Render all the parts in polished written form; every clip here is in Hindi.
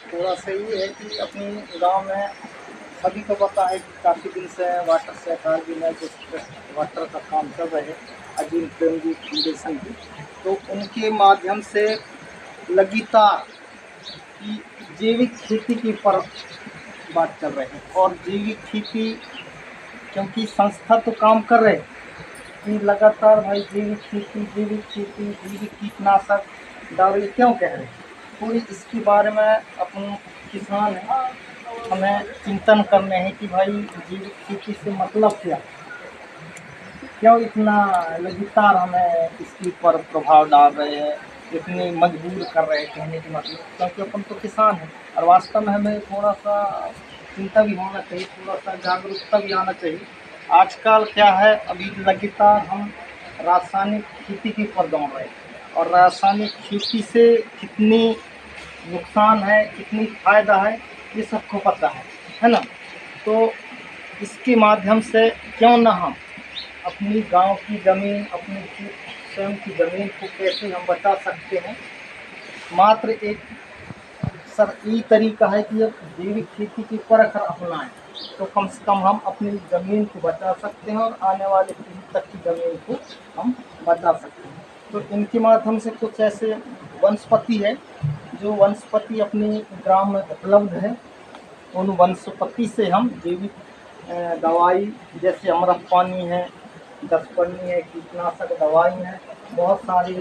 थोड़ा सा ये है कि अपने गांव में सभी को पता है कि काफ़ी दिन से वाटर सरकार भी में कुछ वाटर का काम चल रहे हैं, अजीम प्रेमजी फाउंडेशन की। तो उनके माध्यम से लगातार कि जैविक खेती की पर बात कर रहे हैं। और जैविक खेती, क्योंकि संस्था तो काम कर रहे हैं कि लगातार भाई जैविक खेती जैविक खेती, जैविक कीटनाशक डाल, क्यों कह रहे हैं पूरी इसके बारे में अपन किसान हैं, हमें चिंतन करने हैं कि भाई जैविक खेती से मतलब क्या, क्यों इतना लगातार हमें इसके ऊपर प्रभाव डाल रहे हैं, इतनी मजबूर कर रहे हैं। कहने की मतलब क्योंकि अपन तो किसान हैं और वास्तव में हमें थोड़ा सा चिंता भी होना चाहिए, थोड़ा सा जागरूकता भी आना चाहिए। आजकल क्या है, अभी लगातार हम रासायनिक खेती के ऊपर दौड़ रहे हैं और रासायनिक खेती से कितनी नुकसान है कितनी फ़ायदा है ये सबको पता है ना। तो इसके माध्यम से क्यों ना हम अपनी गांव की ज़मीन, अपनी स्वयं की ज़मीन को कैसे हम बचा सकते हैं। मात्र एक सर ये तरीका है कि अब जैविक खेती की परख अपनाएं तो कम से कम हम अपनी ज़मीन को बचा सकते हैं और आने वाले पीढ़ी तक की ज़मीन को हम बचा सकते हैं। तो इनके माध्यम से कुछ ऐसे वनस्पति है जो वनस्पति अपनी ग्राम में उपलब्ध है, उन वनस्पति से हम जैविक दवाई जैसे अमृत पानी है, दसपन्नी है, कीटनाशक दवाई है, बहुत सारी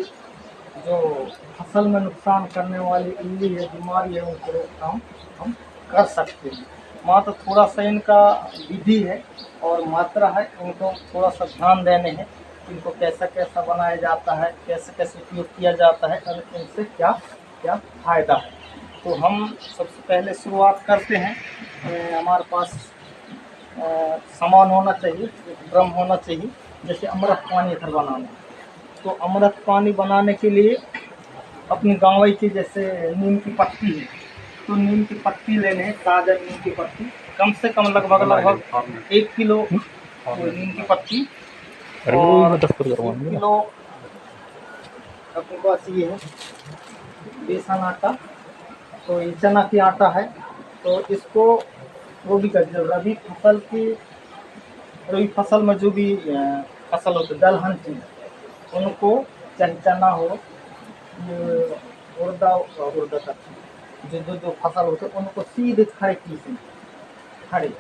जो फसल में नुकसान करने वाली इल्ली है, बीमारी है, उनको रोकथाम हम कर सकते हैं। मात्र थोड़ा सा इनका विधि है और मात्रा है, इनको थोड़ा सा ध्यान देने हैं, इनको कैसा कैसा बनाया जाता है, कैसे कैसे उपयोग किया जाता है और इनसे क्या क्या फ़ायदा है। तो हम सबसे पहले शुरुआत करते हैं। हमारे पास सामान होना चाहिए, एक ड्रम होना चाहिए, जैसे अमृत पानी अगर बनाना। तो अमृत पानी बनाने के लिए अपनी गाँव की जैसे नीम की पत्ती है, तो नीम की पत्ती लेने हैं, ताज़ा नीम की पत्ती, कम से कम लगभग 1 किलो नीम की पत्ती और 1 किलो अपने पास ये है बेसन आटा। तो ये चना की आटा है, तो इसको वो भी कर रबी फसल की, रबी फसल में जो भी फसल होती है दलहन की, उनको चाहे चना हो, उड़दा तक जो जो जो फसल होते हैं उनको सीधे खड़े पीसें, खड़े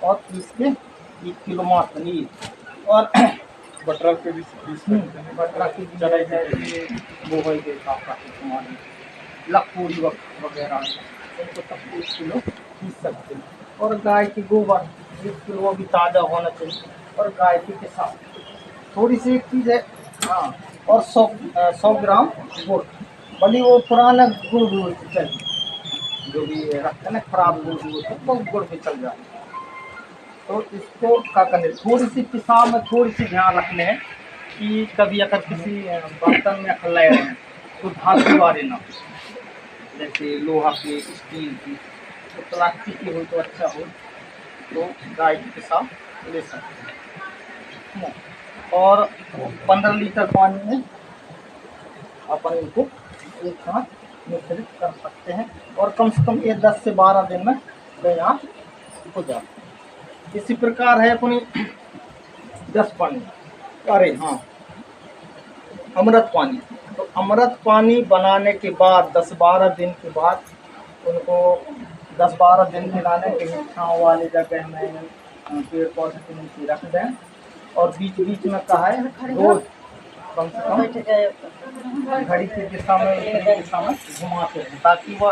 और पीस के 1 किलो मात्र ली। और बटरा के भी बटरा की चढ़ाई जाए वो हो गए सामान लखपूरी वगैरह उनको सब 1 किलो पीस सकते हैं। और गाय की गोबर 1 किलो वो भी ताज़ा होना चाहिए। और गाय के साथ थोड़ी सी एक चीज़ है, हाँ, और 100 ग्राम गुड़, भले वो पुराना गुड़ चाहिए, जो भी रखते हैं ना खराब गुड़ होता है वो गुड़ भी चल जाए। तो इसको क्या करने, थोड़ी सी पिसाव में थोड़ी सी ध्यान रखने हैं कि कभी अगर किसी बर्तन में ले रहे हैं तो धातु वाले ना, जैसे लोहा के, स्टील की, तो प्लास्टिक की हो तो अच्छा हो, तो गाय की पिसाब ले सकते हैं। और 15 लीटर पानी में अपन इनको एक साथ मिश्रित कर सकते हैं और कम से कम ये 10 से 12 दिन में तैयार हो जाता है। इसी प्रकार है अपनी 10 पानी, अरे हाँ, अमृत पानी। तो अमृत पानी बनाने के बाद 10-12 दिन के बाद उनको 10-12 दिन खिलाने के लिए छाँव वाली जगह में पेड़ पौधे के नीचे रख दें और बीच बीच में कहा है रोज कम से कम घड़ी की दिशा में घुमाते हैं ताकि वह